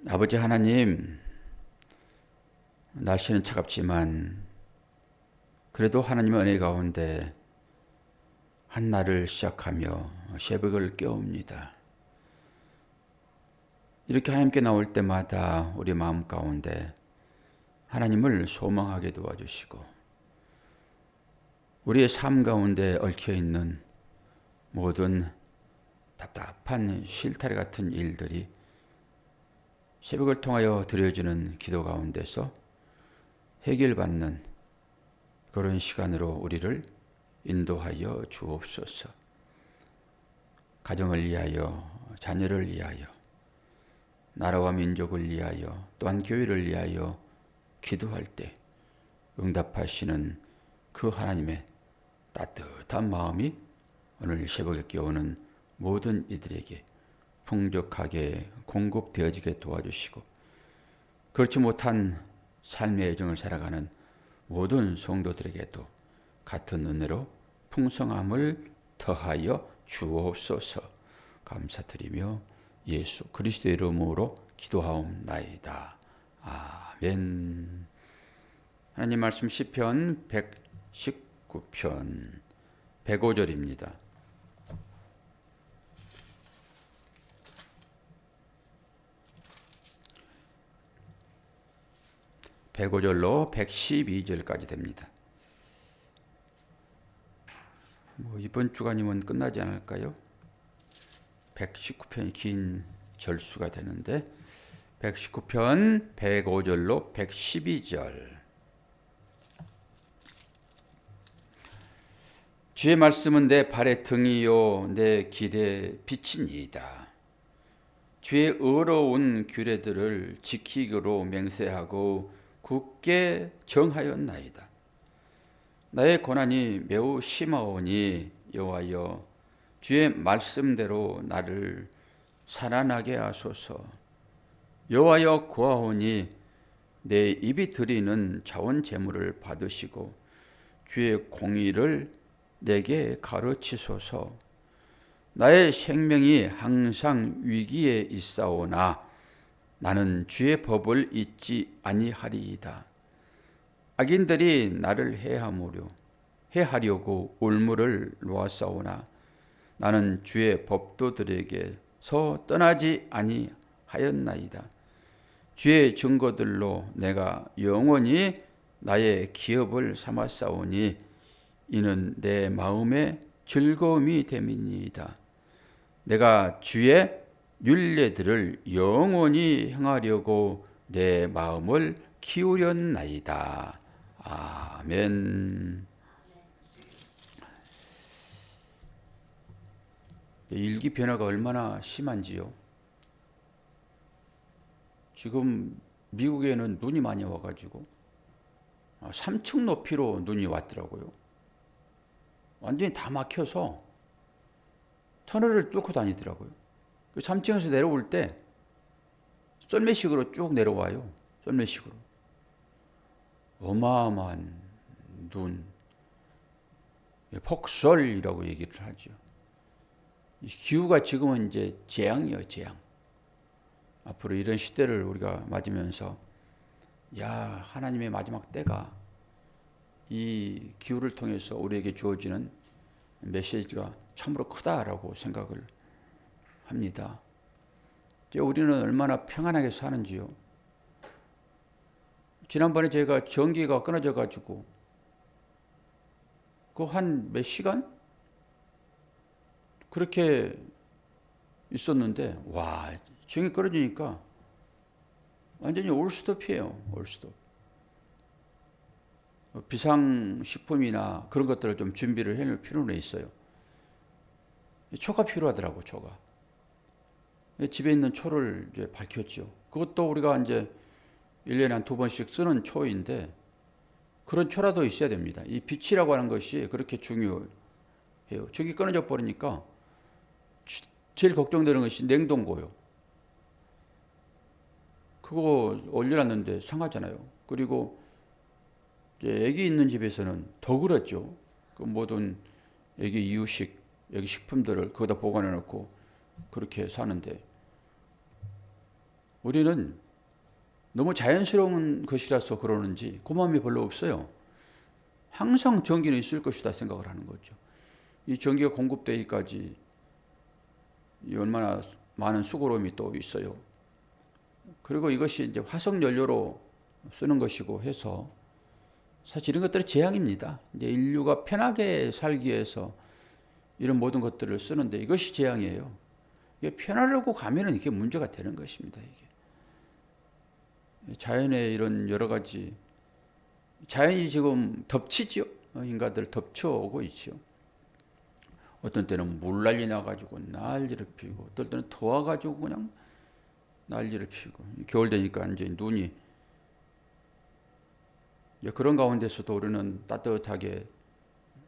아버지 하나님, 날씨는 차갑지만 그래도 하나님의 은혜 가운데 한날을 시작하며 새벽을 깨웁니다. 이렇게 하나님께 나올 때마다 우리 마음 가운데 하나님을 소망하게 도와주시고 우리의 삶 가운데 얽혀있는 모든 답답한 실타래 같은 일들이 새벽을 통하여 드려지는 기도 가운데서 해결받는 그런 시간으로 우리를 인도하여 주옵소서. 가정을 위하여, 자녀를 위하여, 나라와 민족을 위하여, 또한 교회를 위하여 기도할 때 응답하시는 그 하나님의 따뜻한 마음이 오늘 새벽에 깨우는 모든 이들에게 풍족하게 공급되어지게 도와주시고, 그렇지 못한 삶의 여정을 살아가는 모든 성도들에게도 같은 은혜로 풍성함을 더하여 주옵소서. 감사드리며 예수 그리스도의 이름으로 기도하옵나이다. 아멘. 하나님 말씀 시편 119편 105절입니다. (105절로) 112절까지 됩니다. 이번 주간이면 끝나지 않을까요? 119편이 긴 절수가 되는데 119편 105절로 112절. 주의 말씀은 내 발의 등이요 내 길의 빛이니이다. 주의 의로운 규례들을 지키기로 맹세하고 굳게 정하였나이다. 나의 고난이 매우 심하오니 여호와여 주의 말씀대로 나를 살아나게 하소서. 여호와여 구하오니 내 입이 드리는 자원 제물을 받으시고 주의 공의를 내게 가르치소서. 나의 생명이 항상 위기에 있사오나 나는 주의 법을 잊지 아니하리이다. 악인들이 나를 해하려고 올무를 놓았사오나 나는 주의 법도들에게서 떠나지 아니하였나이다. 주의 증거들로 내가 영원히 나의 기업을 삼았사오니 이는 내 마음의 즐거움이 됨이니이다. 내가 주의 율례들을 영원히 행하려고 내 마음을 기울였나이다. 아멘. 일기 변화가 얼마나 심한지요. 지금 미국에는 눈이 많이 와가지고 3층 높이로 눈이 왔더라고요. 완전히 다 막혀서 터널을 뚫고 다니더라고요. 3층에서 내려올 때 썰매식으로 쭉 내려와요. 썰매식으로. 어마어마한 눈, 폭설이라고 얘기를 하죠. 기후가 지금은 이제 재앙이에요, 재앙. 앞으로 이런 시대를 우리가 맞으면서 하나님의 마지막 때가 이 기후를 통해서 우리에게 주어지는 메시지가 참으로 크다라고 생각을 합니다. 우리는 얼마나 평안하게 사는지요. 지난번에 제가 전기가 끊어져 가지고 그 한 몇 시간 그렇게 있었는데 전기 끊어지니까 완전히 올스톱이에요. 올스톱. 비상식품이나 그런 것들을 좀 준비를 해놓을 필요는 있어요. 초가 필요하더라고, 초가. 집에 있는 초를 이제 밝혔죠. 그것도 우리가 이제 1년에 한 2번씩 쓰는 초인데 그런 초라도 있어야 됩니다. 이 빛이라고 하는 것이 그렇게 중요해요. 저기 끊어져 버리니까 제일 걱정되는 것이 냉동고요. 그거 올려놨는데 상하잖아요. 그리고 이제 애기 있는 집에서는 더 그렇죠. 그 모든 애기 이유식, 애기 식품들을 거기다 보관해 놓고 그렇게 사는데 우리는 너무 자연스러운 것이라서 그러는지 그 마음이 별로 없어요. 항상 전기는 있을 것이다 생각을 하는 거죠. 이 전기가 공급되기까지 얼마나 많은 수고로움이 또 있어요. 그리고 이것이 이제 화석 연료로 쓰는 것이고 해서 사실 이런 것들은 재앙입니다. 이제 인류가 편하게 살기 위해서 이런 모든 것들을 쓰는데 이것이 재앙이에요. 이게 편하려고 가면은 이게 문제가 되는 것입니다. 이게 자연의 이런 여러 가지 자연이 지금 덮치죠. 인간들 덮쳐오고 있죠. 어떤 때는 물 난리 나가지고 난리를 피고, 어떨 때는 더 와가지고 그냥 난리를 피고, 겨울 되니까 이제 눈이 그런 가운데서도 우리는 따뜻하게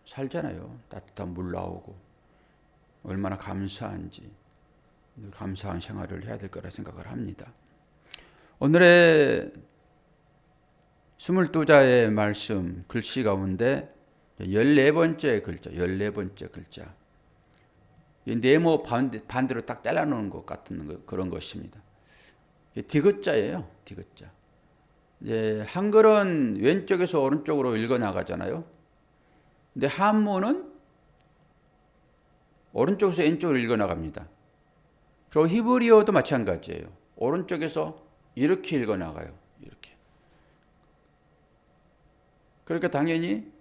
살잖아요. 따뜻한 물 나오고 얼마나 감사한지 감사한 생활을 해야 될 거라 생각을 합니다. 오늘의 22자의 말씀 글씨 가운데 14번째 글자, 14번째 글자. 네모 반대로 딱 잘라놓은 것 같은 그런 것입니다. 디귿자예요. 디귿자. 이제 한글은 왼쪽에서 오른쪽으로 읽어 나가잖아요. 근데 한문은 오른쪽에서 왼쪽으로 읽어 나갑니다. 그리고 히브리어도 마찬가지예요. 오른쪽에서 이렇게 읽어 나가요. 이렇게. 그러니까 당연히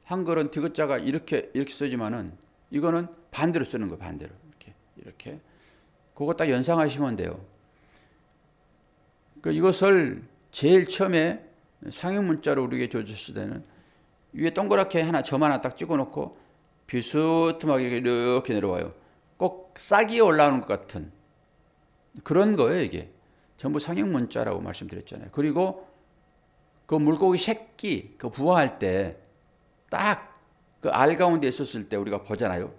한글은 디귿자가 이렇게 쓰지만은 이거는 반대로 쓰는 거예요. 반대로 이렇게. 그거 딱 연상하시면 돼요. 그러니까 이것을 제일 처음에 상형 문자로 우리에게 줘줬을 때는 위에 동그랗게 점 하나 딱 찍어놓고 비스듬하게 이렇게 내려와요. 꼭 싹이 올라오는 것 같은 그런 거예요. 이게 전부 상형 문자라고 말씀드렸잖아요. 그리고 그 물고기 새끼 그 부화할 때 딱 그 알 가운데 있었을 때 우리가 보잖아요.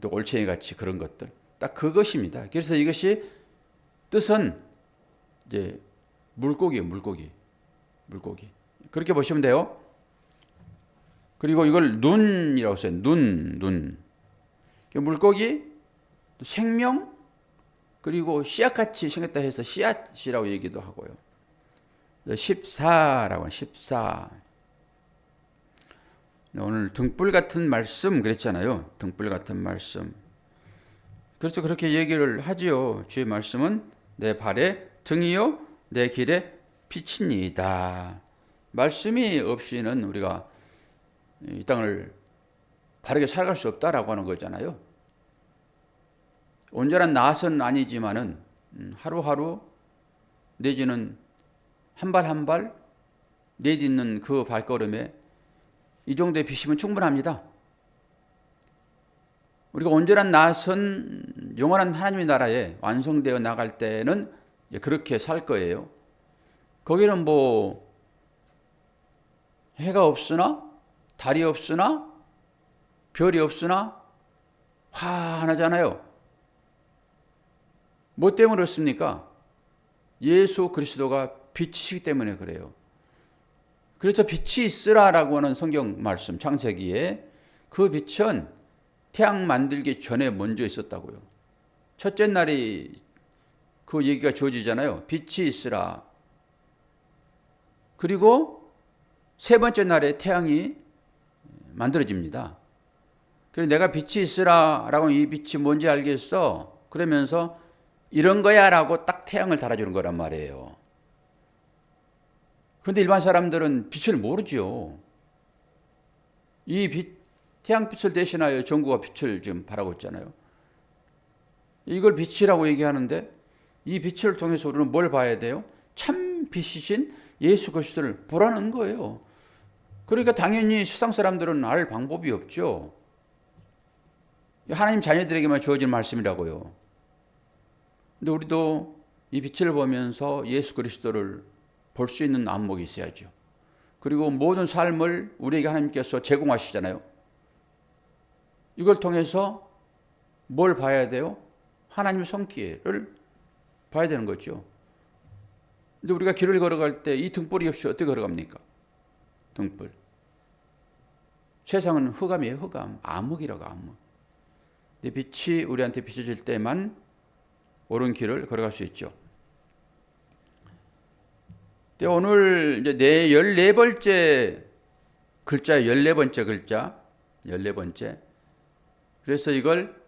또 올챙이 같이 그런 것들 딱 그것입니다. 그래서 이것이 뜻은 이제 물고기예요. 물고기 그렇게 보시면 돼요. 그리고 이걸 눈이라고 써요. 눈 물고기 생명 그리고 씨앗같이 생겼다 해서 씨앗이라고 얘기도 하고요. 14라고 14. 오늘 등불 같은 말씀 그랬잖아요. 등불 같은 말씀. 그래서 그렇게 얘기를 하지요. 주의 말씀은 내 발에 등이요 내 길에 빛이니이다. 말씀이 없이는 우리가 이 땅을 바르게 살아갈 수 없다라고 하는 거잖아요. 온전한 낫은 아니지만은 하루하루 내지는 한 발 한 발 내딛는 그 발걸음에 이 정도의 빛이면 충분합니다. 우리가 온전한 낫은 영원한 하나님의 나라에 완성되어 나갈 때는 그렇게 살 거예요. 거기는 뭐 해가 없으나 달이 없으나 별이 없으나 환하잖아요. 뭐 때문에 그렇습니까? 예수 그리스도가 빛이시기 때문에 그래요. 그래서 빛이 있으라라고 하는 성경 말씀 창세기에 그 빛은 태양 만들기 전에 먼저 있었다고요. 첫째 날이 그 얘기가 주어지잖아요. 빛이 있으라. 그리고 세 번째 날에 태양이 만들어집니다. 그래서 내가 빛이 있으라라고 이 빛이 뭔지 알겠어. 그러면서 이런 거야라고 딱 태양을 달아주는 거란 말이에요. 그런데 일반 사람들은 빛을 모르죠. 이 빛, 태양빛을 대신하여 전구가 빛을 지금 발하고 있잖아요. 이걸 빛이라고 얘기하는데 이 빛을 통해서 우리는 뭘 봐야 돼요? 참 빛이신 예수 그리스도를 보라는 거예요. 그러니까 당연히 세상 사람들은 알 방법이 없죠. 하나님 자녀들에게만 주어진 말씀이라고요. 근데 우리도 이 빛을 보면서 예수 그리스도를 볼 수 있는 안목이 있어야죠. 그리고 모든 삶을 우리에게 하나님께서 제공하시잖아요. 이걸 통해서 뭘 봐야 돼요? 하나님의 손길을 봐야 되는 거죠. 근데 우리가 길을 걸어갈 때 이 등불이 없이 어떻게 걸어갑니까? 등불. 세상은 흑암이에요. 흑암. 암흑이라고 암흑. 근데 빛이 우리한테 비춰질 때만 옳은 길을 걸어갈 수 있죠. 오늘 이제 14번째 글자, 14번째 글자, 14번째. 그래서 이걸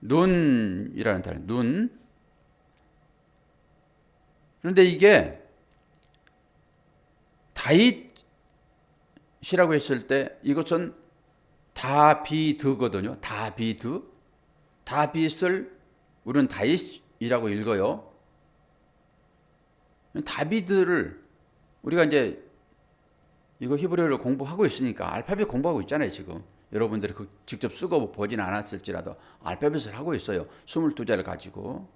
눈이라는 단어, 눈. 그런데 이게 다윗이라고 했을 때 이것은 다비드거든요. 다비드. 다빗을 우리는 다윗이라고 읽어요. 다비드를 우리가 이제 이거 히브리어를 공부하고 있으니까 알파벳 공부하고 있잖아요, 지금. 여러분들이 직접 쓰고 보진 않았을지라도 알파벳을 하고 있어요. 22자를 가지고.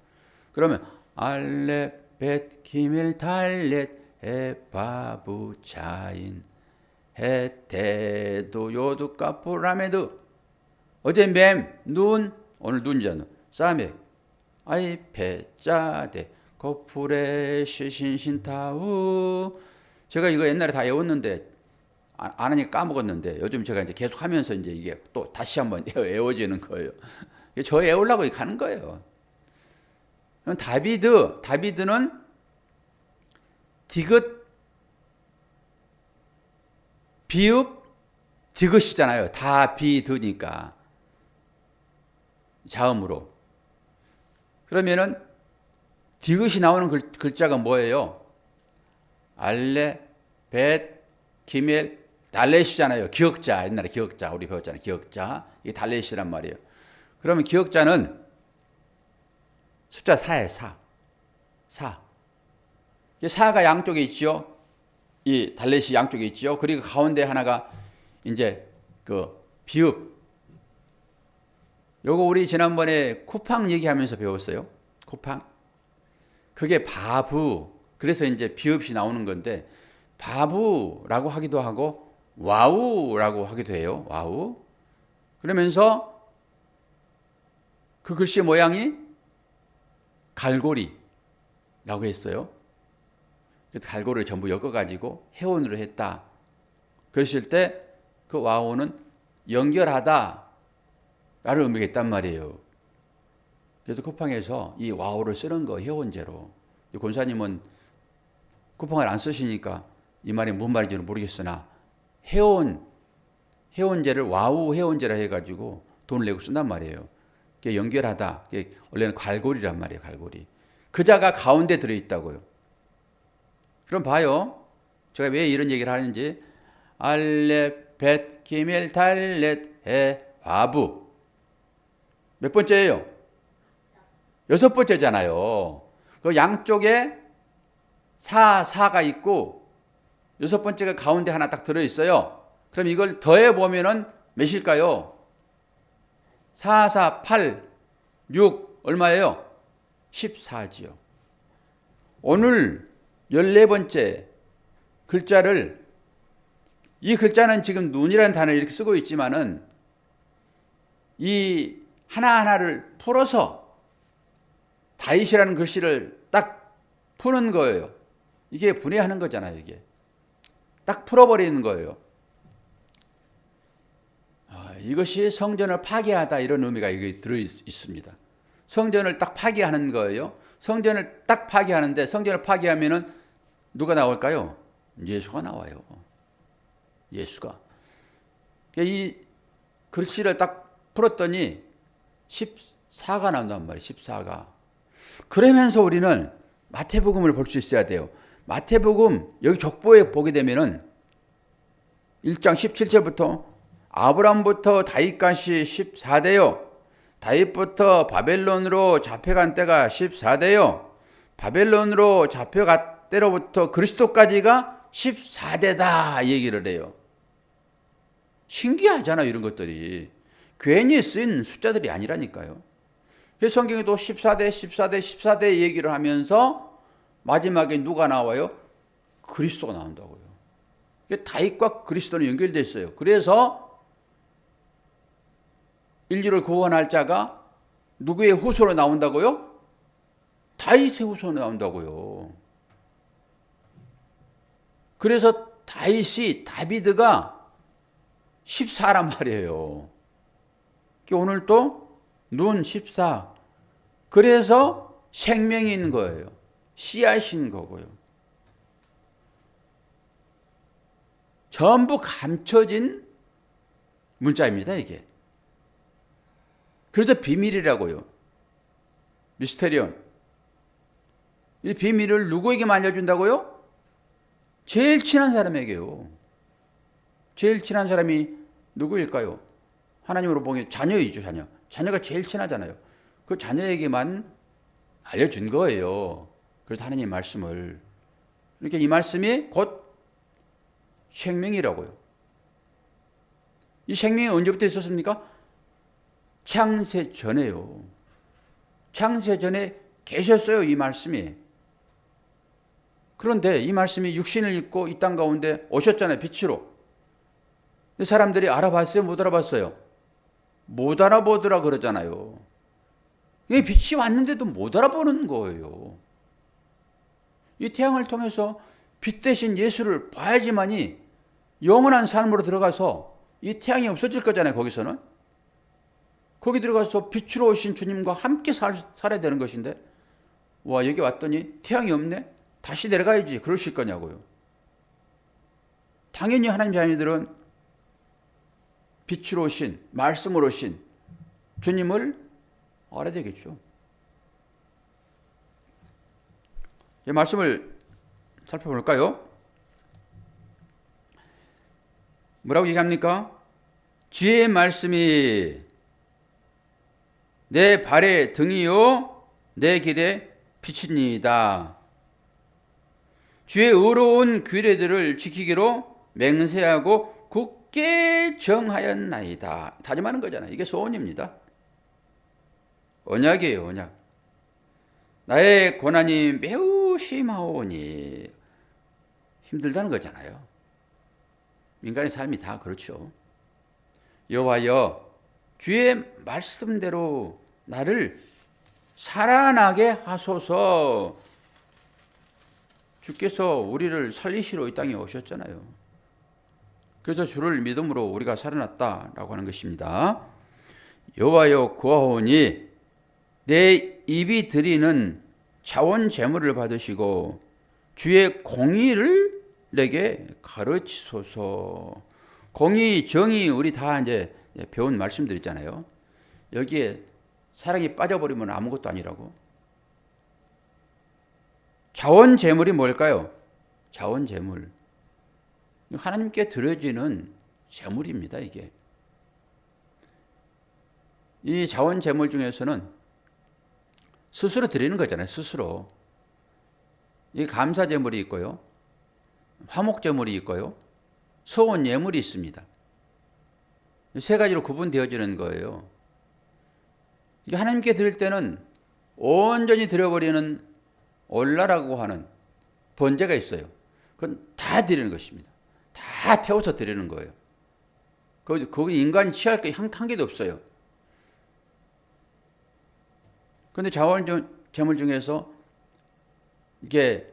그러면 알렙, 벳, 기밀, 달렛, 해, 바부, 자인, 해, 대도, 요두, 까푸, 라메드. 어제 맴, 눈, 오늘 눈이잖아. 싸메, 아이, 배, 짜대, 거풀에, 시신신타우. 제가 이거 옛날에 다 외웠는데 안 하니까 까먹었는데 요즘 제가 이제 계속 하면서 이제 이게 또 다시 한번 외워지는 거예요. 저 외우려고 가는 거예요. 다비드는 디귿, 비읍, 디귿이잖아요. 다비드니까. 자음으로. 그러면은 디귿이 나오는 글자가 뭐예요? 알레, 벳, 기멜, 달렛이잖아요. 기억자, 옛날에 기억자 우리 배웠잖아요. 기억자. 이게 달렛이란 말이에요. 그러면 기억자는 숫자 4에 4. 4. 이 4가 양쪽에 있죠. 이 달렛이 양쪽에 있죠. 그리고 가운데 하나가 이제 그 비읍. 요거 우리 지난번에 쿠팡 얘기하면서 배웠어요. 쿠팡. 그게 바부. 그래서 이제 비읍이 나오는 건데 바부라고 하기도 하고 와우라고 하기도 해요. 와우. 그러면서 그 글씨 모양이 갈고리라고 했어요. 갈고리를 전부 엮어가지고 회원으로 했다. 그랬을 때 그 와우는 연결하다 라는 의미가 있단 말이에요. 그래서 쿠팡에서 이 와우를 쓰는 거 회원제로. 권사님은 쿠팡을 안 쓰시니까 이 말이 뭔 말인지는 모르겠으나 회원제를 와우 회원제라 해가지고 돈을 내고 쓴단 말이에요. 그게 연결하다. 그게 원래는 갈고리란 말이에요. 갈고리. 그 자가 가운데 들어있다고요. 그럼 봐요. 제가 왜 이런 얘기를 하는지. 알렙, 벳, 기멜, 달렛, 해, 와부. 몇 번째예요? 6번째잖아요. 그 양쪽에 4가 있고 6번째가 가운데 하나 딱 들어있어요. 그럼 이걸 더해보면은 몇일까요? 4, 4, 8, 6 얼마예요? 14지요. 오늘 14번째 글자를 이 글자는 지금 눈이라는 단어를 이렇게 쓰고 있지만은 이 하나하나를 풀어서 다윗이라는 글씨를 딱 푸는 거예요. 이게 분해하는 거잖아요. 이게 딱 풀어버리는 거예요. 이것이 성전을 파괴하다 이런 의미가 여기 들어있습니다. 성전을 딱 파괴하는 거예요. 성전을 딱 파괴하는데 성전을 파괴하면은 누가 나올까요? 예수가 나와요. 예수가. 이 글씨를 딱 풀었더니 14가 나온단 말이에요. 14가. 그러면서 우리는 마태복음을 볼 수 있어야 돼요. 마태복음 여기 족보에 보게 되면은 1장 17절부터 아브람부터 다윗까지 14대요. 다윗부터 바벨론으로 잡혀간 때가 14대요. 바벨론으로 잡혀간 때로부터 그리스도까지가 14대다 얘기를 해요. 신기하잖아요. 이런 것들이. 괜히 쓴 숫자들이 아니라니까요. 그래서 성경에 또 14대 얘기를 하면서 마지막에 누가 나와요? 그리스도가 나온다고요. 다윗과 그리스도는 연결되어 있어요. 그래서 인류를 구원할 자가 누구의 후손으로 나온다고요? 다윗의 후손으로 나온다고요. 그래서 다비드가 14란 말이에요. 오늘 또 눈 14. 그래서 생명인 거예요. 씨앗인 거고요. 전부 감춰진 문자입니다, 이게. 그래서 비밀이라고요. 미스테리온. 이 비밀을 누구에게만 알려준다고요? 제일 친한 사람에게요. 제일 친한 사람이 누구일까요? 하나님으로 보면 자녀이죠, 자녀. 자녀가 제일 친하잖아요. 그 자녀에게만 알려준 거예요. 그래서 하나님의 말씀을. 그러니까 이 말씀이 곧 생명이라고요. 이 생명이 언제부터 있었습니까? 창세 전에요. 창세 전에 계셨어요, 이 말씀이. 그런데 이 말씀이 육신을 입고 이 땅 가운데 오셨잖아요, 빛으로. 사람들이 알아봤어요, 못 알아봤어요? 못 알아보더라 그러잖아요. 이 빛이 왔는데도 못 알아보는 거예요. 이 태양을 통해서 빛 대신 예수를 봐야지만이 영원한 삶으로 들어가서 이 태양이 없어질 거잖아요, 거기서는. 거기 들어가서 빛으로 오신 주님과 함께 살아야 되는 것인데, 와, 여기 왔더니 태양이 없네? 다시 내려가야지. 그러실 거냐고요. 당연히 하나님 자녀들은 빛으로 오신, 말씀으로 오신 주님을 알아야 되겠죠. 이 말씀을 살펴볼까요? 뭐라고 얘기합니까? 주의 말씀이 내 발의 등이요 내 길에 빛이니이다. 주의 의로운 규례들을 지키기로 맹세하고 굳게 정하였나이다. 다짐하는 거잖아요. 이게 소원입니다. 언약이에요, 언약. 나의 고난이 매우 심하오니. 힘들다는 거잖아요. 인간의 삶이 다 그렇죠. 여호와여, 주의 말씀대로 나를 살아나게 하소서. 주께서 우리를 살리시러 이 땅에 오셨잖아요. 그래서 주를 믿음으로 우리가 살아났다라고 하는 것입니다. 여호와여 구하오니 내 입이 드리는 자원 제물을 받으시고 주의 공의를 내게 가르치소서. 공의, 정의 우리 다 이제 배운 말씀들 있잖아요. 여기에 사랑이 빠져버리면 아무것도 아니라고. 자원 제물이 뭘까요? 자원 제물. 하나님께 드려지는 제물입니다, 이게. 이 자원 제물 중에서는 스스로 드리는 거잖아요, 스스로. 이 감사 제물이 있고요. 화목 제물이 있고요. 소원 예물이 있습니다. 세 가지로 구분되어지는 거예요. 이게 하나님께 드릴 때는 온전히 드려버리는 올라라고 하는 번제가 있어요. 그건 다 드리는 것입니다. 다 태워서 드리는 거예요. 거기 인간이 취할 게 한 개도 없어요. 그런데 자원 제물 중에서 이게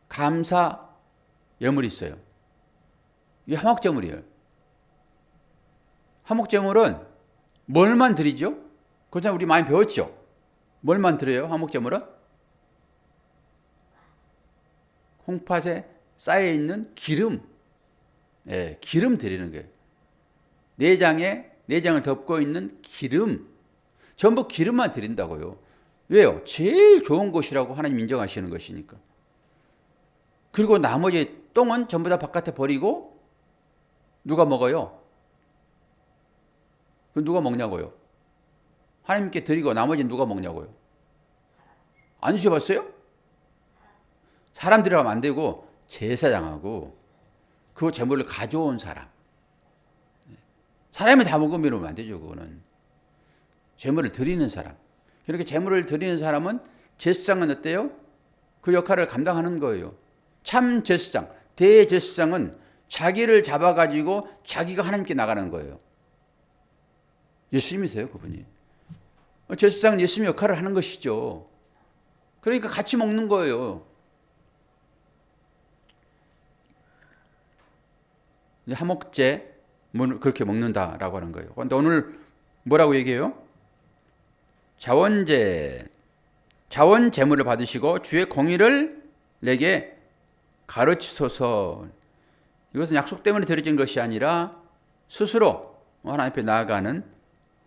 감사 예물이 있어요. 이게 화목제물이에요. 화목제물은 뭘만 드리죠? 그렇잖아요. 우리 많이 배웠죠? 뭘만 드려요? 화목제물은? 콩팥에 쌓여있는 기름. 예, 기름 드리는 거예요. 내장을 덮고 있는 기름. 전부 기름만 드린다고요. 왜요? 제일 좋은 것이라고 하나님 인정하시는 것이니까. 그리고 나머지 똥은 전부 다 바깥에 버리고 누가 먹어요? 그럼 누가 먹냐고요? 하나님께 드리고 나머지는 누가 먹냐고요? 안 드셔봤어요? 사람들이 하면 안 되고 제사장하고 그 제물을 가져온 사람. 사람이 다 먹으면 안 되죠, 그거는. 제물을 드리는 사람. 그렇게 제물을 드리는 사람은 제사장은 어때요? 그 역할을 감당하는 거예요. 참 제사장, 대제사장은 자기를 잡아가지고 자기가 하나님께 나가는 거예요. 예수님이세요, 그분이. 제사장은 예수님 역할을 하는 것이죠. 그러니까 같이 먹는 거예요. 화목제 그렇게 먹는다라고 하는 거예요. 그런데 오늘 뭐라고 얘기해요? 자원 제물을 받으시고 주의 공의를 내게 가르치소서. 이것은 약속 때문에 드려진 것이 아니라 스스로 하나님 앞에 나아가는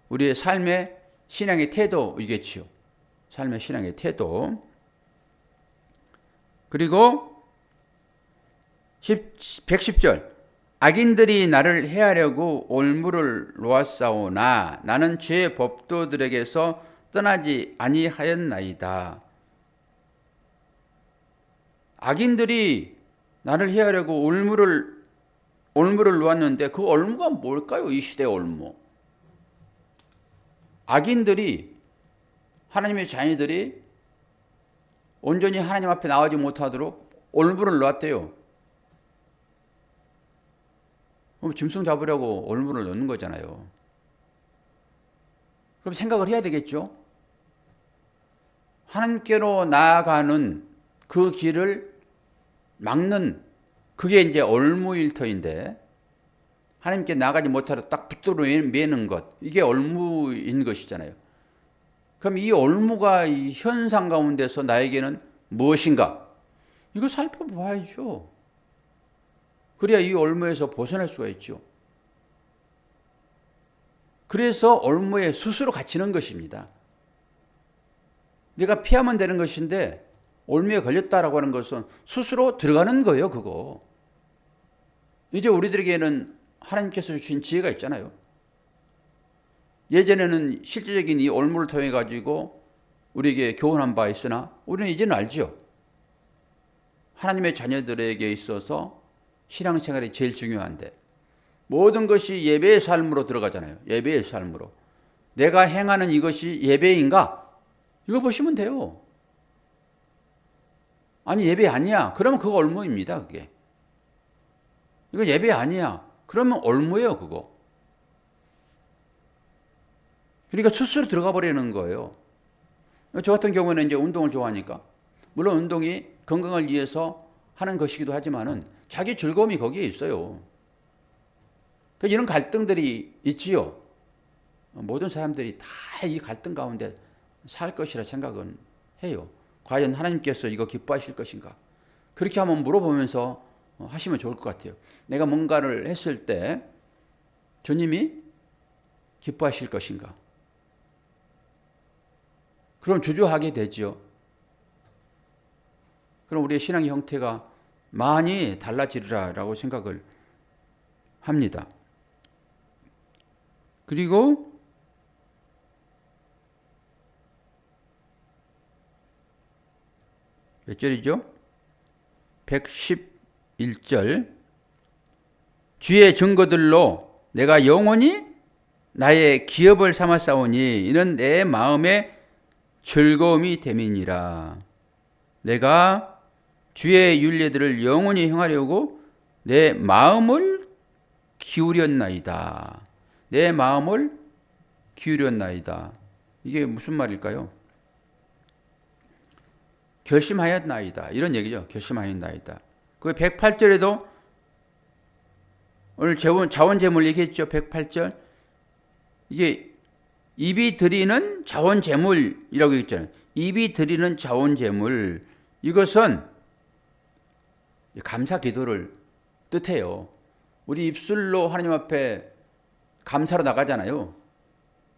우리의 삶의 신앙의 태도이겠지요. 삶의 신앙의 태도. 그리고 110절 악인들이 나를 해하려고 올무를 놓았사오나 나는 죄의 법도들에게서 떠나지 아니하였나이다. 악인들이 나를 해하려고 올무를 놓았는데 그 올무가 뭘까요? 이 시대의 올무. 악인들이 하나님의 자녀들이 온전히 하나님 앞에 나오지 못하도록 올무를 놓았대요. 그럼 짐승 잡으려고 올무를 놓는 거잖아요. 그럼 생각을 해야 되겠죠? 하나님께로 나아가는 그 길을 막는 그게 이제 올무일터인데 하나님께 나가지 못하도록 딱 붙들어 매는 것 이게 올무인 것이잖아요. 그럼 이 올무가 이 현상 가운데서 나에게는 무엇인가? 이거 살펴봐야죠. 그래야 이 올무에서 벗어날 수가 있죠. 그래서 올무에 스스로 갇히는 것입니다. 내가 피하면 되는 것인데 올무에 걸렸다라고 하는 것은 스스로 들어가는 거예요. 그거. 이제 우리들에게는 하나님께서 주신 지혜가 있잖아요. 예전에는 실제적인 이 올무를 통해 가지고 우리에게 교훈한 바 있으나 우리는 이제는 알죠. 하나님의 자녀들에게 있어서 신앙생활이 제일 중요한데 모든 것이 예배의 삶으로 들어가잖아요. 예배의 삶으로. 내가 행하는 이것이 예배인가? 이거 보시면 돼요. 아니 예배 아니야. 그러면 그거 올무입니다. 그게. 이거 예배 아니야. 그러면 올무예요. 그거. 그러니까 스스로 들어가 버리는 거예요. 저 같은 경우는 이제 운동을 좋아하니까 물론 운동이 건강을 위해서 하는 것이기도 하지만은 자기 즐거움이 거기에 있어요. 그러니까 이런 갈등들이 있지요. 모든 사람들이 다 이 갈등 가운데 살 것이라 생각은 해요. 과연 하나님께서 이거 기뻐하실 것인가? 그렇게 한번 물어보면서 하시면 좋을 것 같아요. 내가 뭔가를 했을 때 주님이 기뻐하실 것인가? 그럼 주저하게 되지요. 그럼 우리의 신앙의 형태가 많이 달라지리라고 생각을 합니다. 그리고 몇 절이죠? 111절 주의 증거들로 내가 영원히 나의 기업을 삼았사오니 이는 내 마음의 즐거움이 됨이니라. 내가 주의 율례들을 영원히 행하려고 내 마음을 기울였나이다. 내 마음을 기울였나이다. 이게 무슨 말일까요? 결심하였나이다. 이런 얘기죠. 결심하였나이다. 그 108절에도 오늘 자원제물 얘기했죠. 108절. 이게 입이 드리는 자원제물이라고 했잖아요. 입이 드리는 자원제물. 이것은 감사 기도를 뜻해요. 우리 입술로 하나님 앞에 감사로 나가잖아요.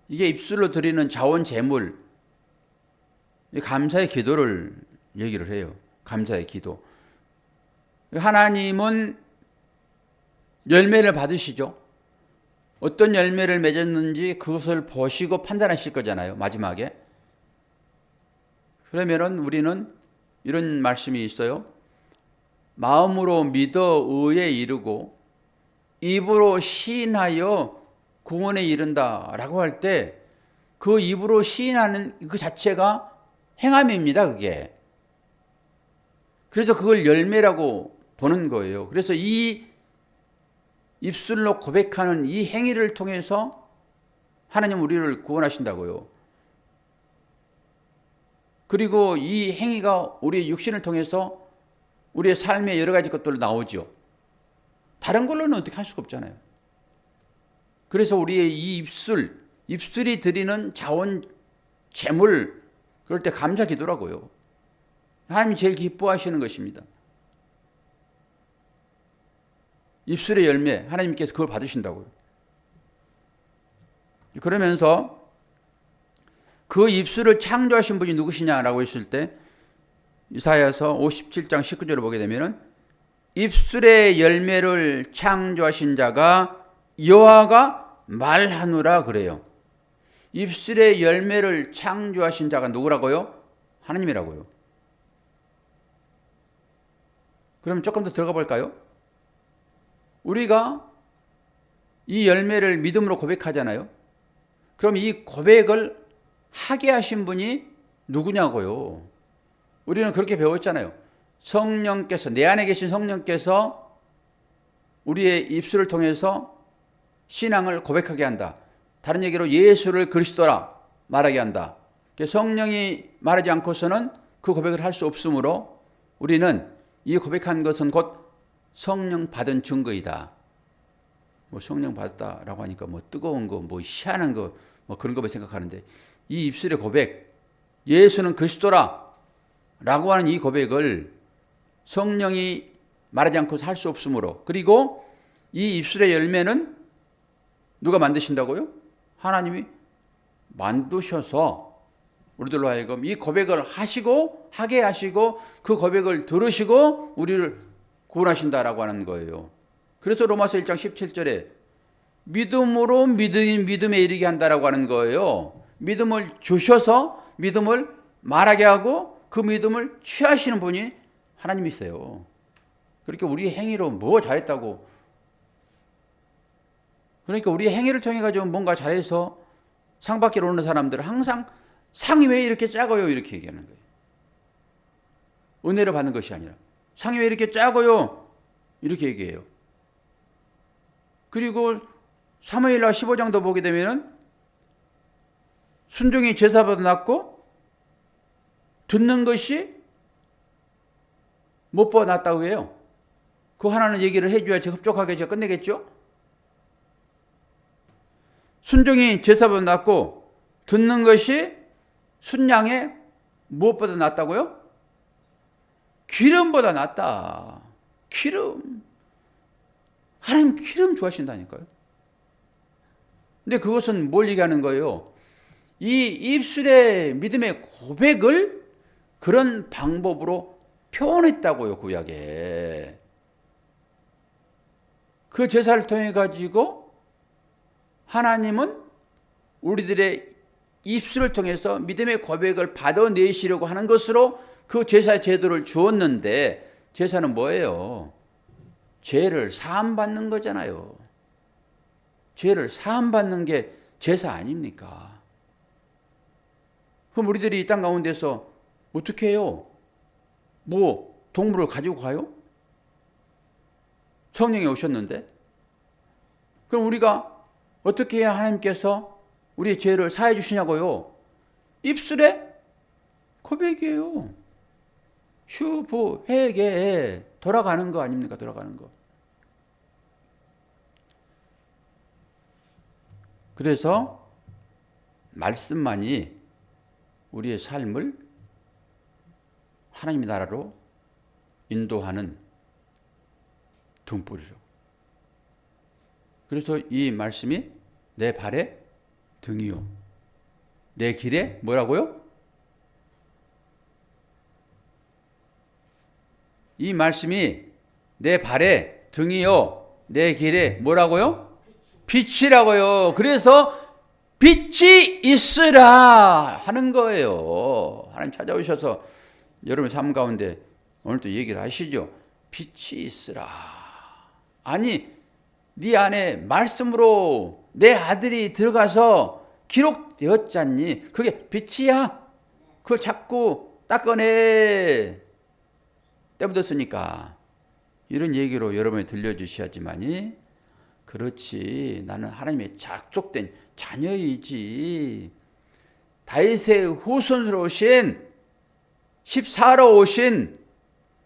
이게 입술로 드리는 자원제물. 감사의 기도를 얘기를 해요. 감사의 기도. 하나님은 열매를 받으시죠. 어떤 열매를 맺었는지 그것을 보시고 판단하실 거잖아요. 마지막에. 그러면은 우리는 이런 말씀이 있어요. 마음으로 믿어 의에 이르고 입으로 시인하여 구원에 이른다라고 할 때 그 입으로 시인하는 그 자체가 행함입니다. 그게. 그래서 그걸 열매라고 보는 거예요. 그래서 이 입술로 고백하는 이 행위를 통해서 하나님 우리를 구원하신다고요. 그리고 이 행위가 우리의 육신을 통해서 우리의 삶의 여러 가지 것들로 나오죠. 다른 걸로는 어떻게 할 수가 없잖아요. 그래서 우리의 이 입술이 드리는 자원, 재물, 그럴 때 감사 기도라고요. 하나님이 제일 기뻐하시는 것입니다. 입술의 열매, 하나님께서 그걸 받으신다고요. 그러면서 그 입술을 창조하신 분이 누구시냐라고 했을 때 이사야서 57장 19절을 보게 되면은 입술의 열매를 창조하신 자가 여호와가 말하노라 그래요. 입술의 열매를 창조하신 자가 누구라고요? 하나님이라고요. 그럼 조금 더 들어가 볼까요? 우리가 이 열매를 믿음으로 고백하잖아요. 그럼 이 고백을 하게 하신 분이 누구냐고요. 우리는 그렇게 배웠잖아요. 성령께서, 내 안에 계신 성령께서 우리의 입술을 통해서 신앙을 고백하게 한다. 다른 얘기로 예수를 그리스도라 말하게 한다. 성령이 말하지 않고서는 그 고백을 할 수 없으므로 우리는 이 고백한 것은 곧 성령 받은 증거이다. 뭐 성령 받았다라고 하니까 뭐 뜨거운 거, 뭐 희한한 거, 뭐 그런 것만 생각하는데 이 입술의 고백, 예수는 그리스도라 라고 하는 이 고백을 성령이 말하지 않고서 할 수 없으므로, 그리고 이 입술의 열매는 누가 만드신다고요? 하나님이 만드셔서 우리들로 하여금 이 고백을 하시고 하게 하시고 그 고백을 들으시고 우리를 구원하신다라고 하는 거예요. 그래서 로마서 1장 17절에 믿음으로 믿음에 이르게 한다라고 하는 거예요. 믿음을 주셔서 믿음을 말하게 하고 그 믿음을 취하시는 분이 하나님이세요. 그러니까 우리 행위로 뭐 잘했다고, 그러니까 우리 행위를 통해 가지고 뭔가 잘해서 상 받기로 오는 사람들은 항상 상이 왜 이렇게 작아요 이렇게 얘기하는 거예요. 은혜를 받는 것이 아니라 상이 왜 이렇게 작아요 이렇게 얘기해요. 그리고 사무엘하 15장도 보게 되면은 순종이 제사보다 낫고 듣는 것이 무엇보다 낫다고 해요. 그 하나는 얘기를 해줘야지 흡족하게 제가 끝내겠죠. 순종이 제사보다 낫고 듣는 것이 순양에 무엇보다 낫다고요? 기름보다 낫다. 기름. 하나님 기름 좋아하신다니까요. 근데 그것은 뭘 얘기하는 거예요? 이 입술의 믿음의 고백을 그런 방법으로 표현했다고요, 구약에. 그 제사를 통해 가지고 하나님은 우리들의 입술을 통해서 믿음의 고백을 받아내시려고 하는 것으로 그 제사 제도를 주었는데, 제사는 뭐예요? 죄를 사함받는 거잖아요. 죄를 사함받는 게 제사 아닙니까? 그럼 우리들이 이 땅 가운데서 어떻게 해요? 뭐 동물을 가지고 가요? 성령이 오셨는데? 그럼 우리가 어떻게 해야 하나님께서 우리의 죄를 사해 주시냐고요? 입술에 고백이에요. 휴부 회개에 돌아가는 거 아닙니까? 돌아가는 거. 그래서 말씀만이 우리의 삶을 하나님의 나라로 인도하는 등불이죠. 그래서 이 말씀이 내 발의 등이요, 내 길에 뭐라고요? 이 말씀이 내 발의 등이요, 내 길에 뭐라고요? 빛이라고요. 그래서 빛이 있으라 하는 거예요. 하나님 찾아오셔서 여러분의 삶 가운데 오늘도 얘기를 하시죠. 빛이 있으라. 아니, 네 안에 말씀으로 내 아들이 들어가서 기록되었잖니. 그게 빛이야. 그걸 자꾸 닦아내. 때 묻었으니까. 이런 얘기로 여러분이 들려주셔야지만이, 그렇지, 나는 하나님의 작속된 자녀이지, 다윗의 후손으로 오신, 14로 오신,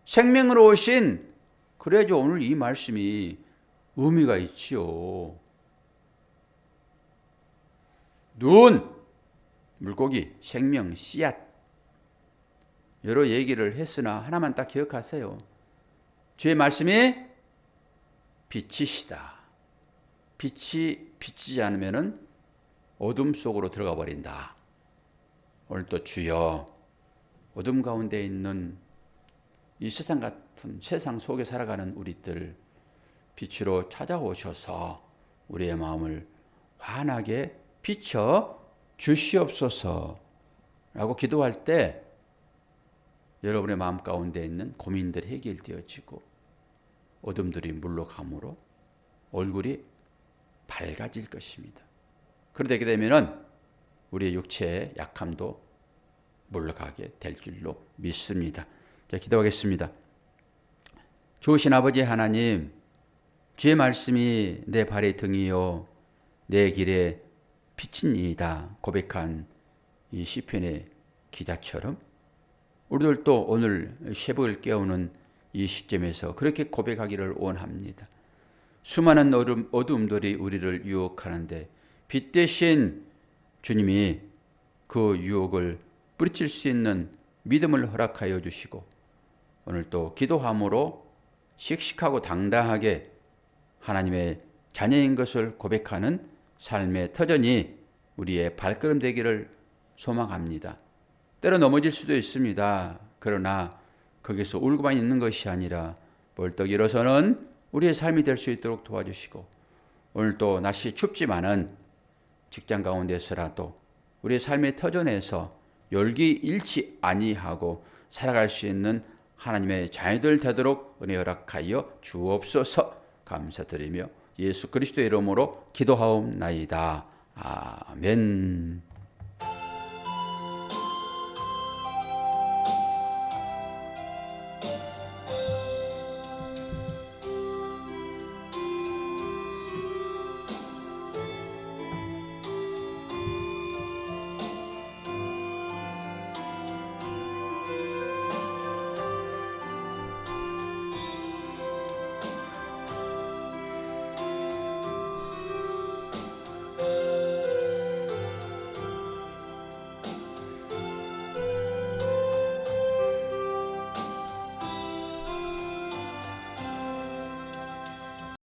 생명으로 오신, 그래야지 오늘 이 말씀이 의미가 있지요. 눈, 물고기, 생명, 씨앗, 여러 얘기를 했으나 하나만 딱 기억하세요. 주의 말씀이 빛이시다. 빛이 비치지 않으면은 어둠 속으로 들어가 버린다. 오늘도 주여 어둠 가운데 있는 이 세상 같은 세상 속에 살아가는 우리들 빛으로 찾아오셔서 우리의 마음을 환하게 비춰 주시옵소서 라고 기도할 때 여러분의 마음 가운데 있는 고민들이 해결되어지고 어둠들이 물러감으로 얼굴이 밝아질 것입니다. 그렇게 되면 우리의 육체의 약함도 물러가게 될 줄로 믿습니다. 자, 기도하겠습니다. 좋으신 아버지 하나님, 주의 말씀이 내 발의 등이요 내 길에 빛이니이다 고백한 이 시편의 기자처럼 우리들도 오늘 새벽을 깨우는 이 시점에서 그렇게 고백하기를 원합니다. 수많은 어둠들이 우리를 유혹하는데 빛 대신 주님이 그 유혹을 뿌리칠 수 있는 믿음을 허락하여 주시고 오늘 또 기도함으로 씩씩하고 당당하게 하나님의 자녀인 것을 고백하는 삶의 터전이 우리의 발걸음 되기를 소망합니다. 때로 넘어질 수도 있습니다. 그러나 거기서 울고만 있는 것이 아니라 벌떡 일어서는 우리의 삶이 될 수 있도록 도와주시고 오늘 또 날씨 춥지만은 직장 가운데서라도 우리의 삶의 터전에서 열기 잃지 아니하고 살아갈 수 있는 하나님의 자녀들 되도록 은혜 허락하여 주옵소서. 감사드리며 예수 그리스도의 이름으로 기도하옵나이다. 아멘.